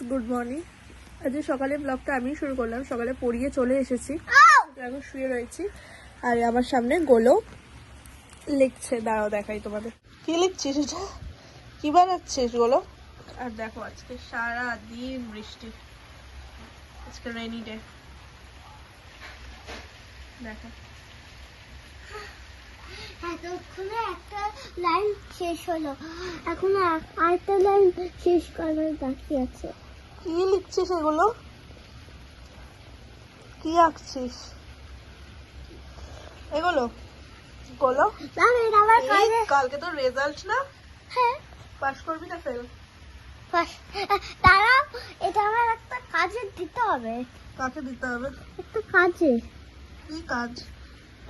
Good morning. আজকে সকালে ব্লগটা আমি শুরু করলাম, সকালে পড়িয়ে চলে এসেছি, এখন শুয়ে রয়েছি। আর আমার সামনে গোলো লিখছে, দাঁড়াও দেখাই তোমাদের। কি লিখছিস এটা? কি বানাচ্ছিস গোলো? আর দেখো আজকে সারা দিন বৃষ্টি, আজকে রেনি ডে। দেখো এতক্ষণে একটা লাইন শেষ হলো, এখন আরেকটা লাইন শেষ করার বাকি আছে। কি লিখছিস এগুলো? কি আঁকছিস এগুলো? গোলো আমার কাজে কালকে তো রেজাল্ট না, হ্যাঁ পাস করবি না ফেল? দাঁড়াও, এটা আমার একটা কাজে দিতে হবে। কাকে দিতে হবে? একটা কাজে, কি কাজ?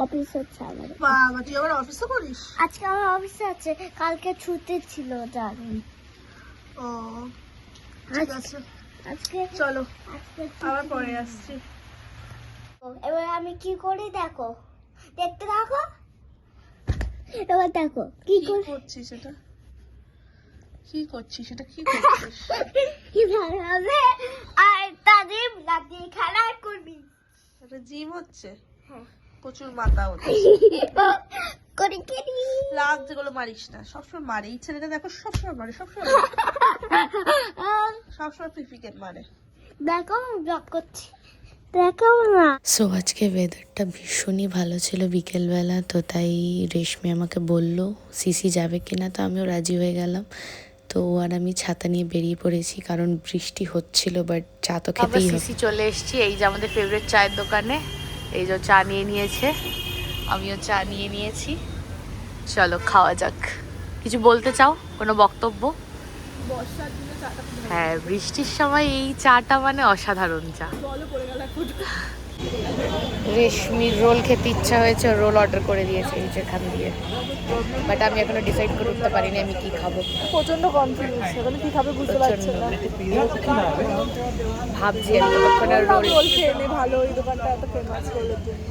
অফিস হচ্ছে আমার। বাবা, তুই আবার অফিসে করিস? আজকে আমার অফিসে আছে, কালকে ছুটি ছিল জানি। ও ঠিক আছে, আজকে চলো আজকে আবার পরে আসছি। এবার আমি কি করি দেখো, দেখতে দেখো। এবার দেখো কি কি করি। করছিস এটা? কি করছিস এটা? কি করছিস? কিভাবে হবে? আর তাদের লাগিয়ে খেলা করবি। এটা জিম হচ্ছে? হ্যাঁ। প্রচুর মাথা হচ্ছে। করে কেনি লাগ যেগুলো মারিস না, সবসময় মারে এই ছেলেটা, দেখো সবসময় মারে, সবসময় সবসময় পিপিকেট মারে। দেখো ব্লক করছি, দেখো না। সো আজকে ওয়েদারটা ভীষণই ভালো ছিল বিকেলবেলা, তো তাই রেশমি আমাকে বলল সিসি যাবে কিনা, তো আমিও রাজি হয়ে গেলাম। তো আর আমি ছাতা নিয়ে বেরিয়ে পড়েছি, কারণ বৃষ্টি হচ্ছিল, বাট চা তো খেতেই হবে। সিসি চলে এসেছি, এই যে আমাদের ফেভারিট চায়ের দোকানে। এই যে চা নিয়ে নিয়েছে, আমিও চা নিয়ে নিয়েছি। চলো খাওয়া যাক। কিছু বলতে চাও, কোনো বক্তব্য? বর্ষার দিনে চাটা হ্যাঁ, বৃষ্টির সময় এই চাটা মানে অসাধারণ চা। জলে পড়ে গেল এখন। রেশমির রোল খেতে ইচ্ছা হয়েছে, রোল অর্ডার করে দিয়েছে এই যেখান দিয়ে। বাট আমি এখনো ডিসাইড করে উঠতে পারিনি আমি কি খাবো। প্রচন্ড কনফিউজ, এখন কি খাবে বুঝতে পারছি না। ভাবছি আমি ততক্ষণে রোল খেয়ে নে, ভালো ওই দোকানটা এত ফেমাস রোলের জন্য।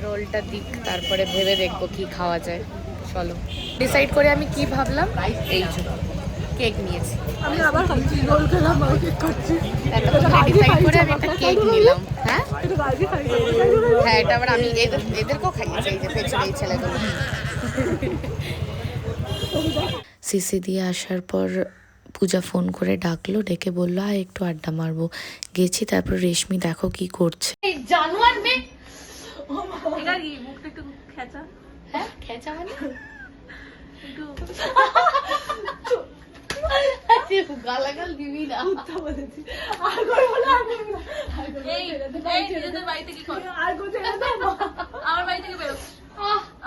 রোলটা দিক, তারপরে ভেবে দেখবো কি খাওয়া যায়। চলো ডিসাইড করে আমি কি ভাবলাম, এই যে কেক নিয়েছি। আমি আবার খাচ্ছি, রোল খেলাম আর কেক খাচ্ছি। ডিসাইড করে আমি একটা কেক নিলাম। হ্যাঁ এটা গাড়ি খাই। হ্যাঁ, এটা আবার আমি এদেরকেও খাইয়েছি, এই যে পেছনে এই ছেলেগুলো। সিসি দিয়ে আসার পর পূজা ফোন করে ডাকলো, ডেকে বললো আয় একটু আড্ডা মারবো। গেছি, তারপর রেশমি দেখো কি করছে। জানুয়ার মে এটা কি মুখটা একটু খেঁচা? হ্যাঁ, খেঁচা মানে গালাগাল দিবি না। আর করে বলে আর করবি না। এই নিজেদের বাড়ি থেকে কর। আর কোথায় যেতে হবে? আমার বাড়ি থেকে বেরো।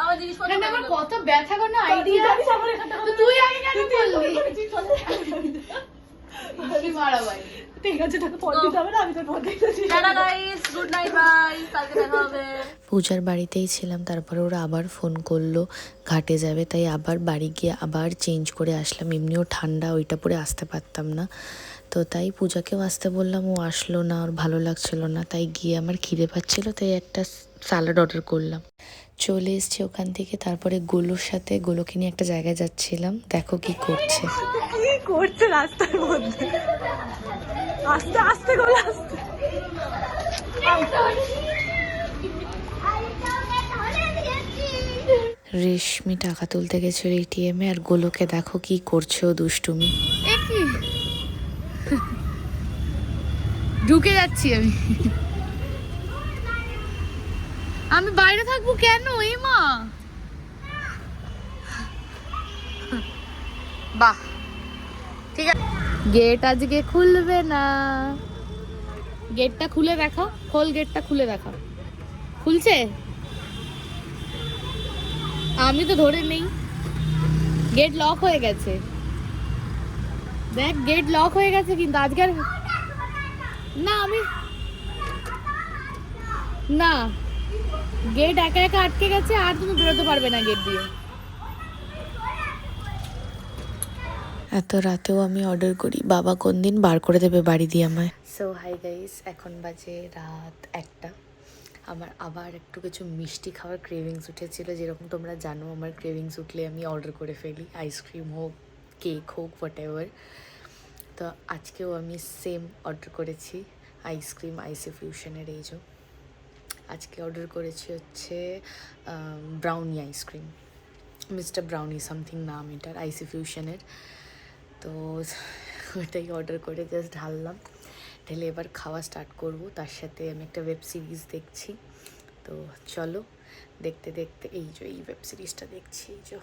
আমার জিনিসপত্র না, আমার কত ব্যথা কোনো আইডিয়া। তুই আগে কেন বললি? মারা ভাই। ঠিক আছে, তোকে পর দিতে হবে না, আমি তোর পর দিতেছি। Tata guys, good night, bye, কালকে দেখা হবে। পূজার বাড়িতেই ছিলাম, তারপরে ওরা আবার ফোন করলো ঘাটে যাবে, তাই আবার বাড়ি গিয়ে আবার চেঞ্জ করে আসলাম। এমনিও ঠান্ডা, ওইটা পরে আসতে পারতাম না, তো তাই পূজাকেও আসতে বললাম, ও আসলো না, ওর ভালো লাগছিল না। তাই গিয়ে আমার খিদে পাচ্ছিল, তাই একটা স্যালাড অর্ডার করলাম। চলে এসছি ওখান থেকে, তারপরে গোলোর সাথে, গোলোকে নিয়ে একটা জায়গায় যাচ্ছিলাম। দেখো কি করছে। কি করছে রাস্তার মধ্যে? আস্তে আস্তে করে আস্তে। রেশমি টাকা তুলতে গেছিল এটিএমে, আর গোলোকে দেখো কি করছে ও দুষ্টুমি। ঢুকে যাচ্ছি আমি। আমি বাইরে থাকবো কেন? এ মা, বাহ, ঠিক আছে। গেট আজকে খুলবে না। গেটটা খুলে দেখো, খোল, গেটটা খুলে দেখো। খুলছে? আমি তো ধরে নেই, গেট লক হয়ে গেছে। দেখ, গেট লক হয়ে গেছে, কিন্তু আজকে আর না, আমি না, গেট একা একা আটকে গেছে, আর তুমি বেরোতে পারবে না গেট দিয়ে। এত রাতেও আমি অর্ডার করি, বাবা কোন দিন বার করে দেবে বাড়ি দিয়ে আমায়। সো হাই গাইস, এখন বাজে রাত 1টা। আমার আবার একটু কিছু মিষ্টি খাওয়ার ক্রেভিংস উঠেছিল। যেরকম তোমরা জানো, আমার ক্রেভিংস উঠলে আমি অর্ডার করে ফেলি, আইসক্রিম হোক, কেক হোক, হোয়াট এভার। তো আজকেও আমি সেম অর্ডার করেছি আইসক্রিম আইসি ফিউশনের। এই যে আজকে অর্ডার করেছি হচ্ছে brownie ice cream, mister brownie something নাম এটার, আইসি ফিউশনের। তো ওটাই অর্ডার করে জাস্ট ঢাললাম, ঢেলে এবার খাওয়া স্টার্ট করব। তার সাথে আমি একটা ওয়েব সিরিজ দেখছি, তো চলো দেখতে দেখতে এই যে এই ওয়েব সিরিজটা দেখছি। এই যে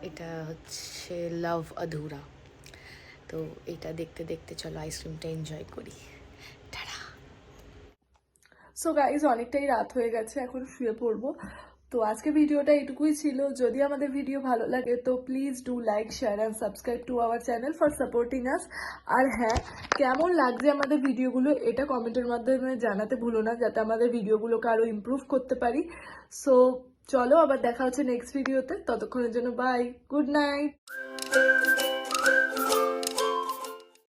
এটা হচ্ছে লাভ আধুরা। তো এটা দেখতে দেখতে চলো আইসক্রিমটা এনজয় করি। টাটা। সো গাইজ অনেকটাই রাত হয়ে গেছে, এখন শুয়ে পড়বো। তো আজকে ভিডিওটা এটুকুই ছিল। যদি আমাদের ভিডিও ভালো লাগে তো please do like share and subscribe to our channel for supporting us. আর হ্যাঁ, কেমন লাগছে আমাদের ভিডিওগুলো এটা কমেন্টের মাধ্যমে জানাতে ভুলো না, যাতে আমাদের ভিডিওগুলোকে আরও ইমপ্রুভ করতে পারি। সো চলো আবার দেখা হচ্ছে নেক্সট ভিডিওতে, ততক্ষণের জন্য বাই, গুড নাইট।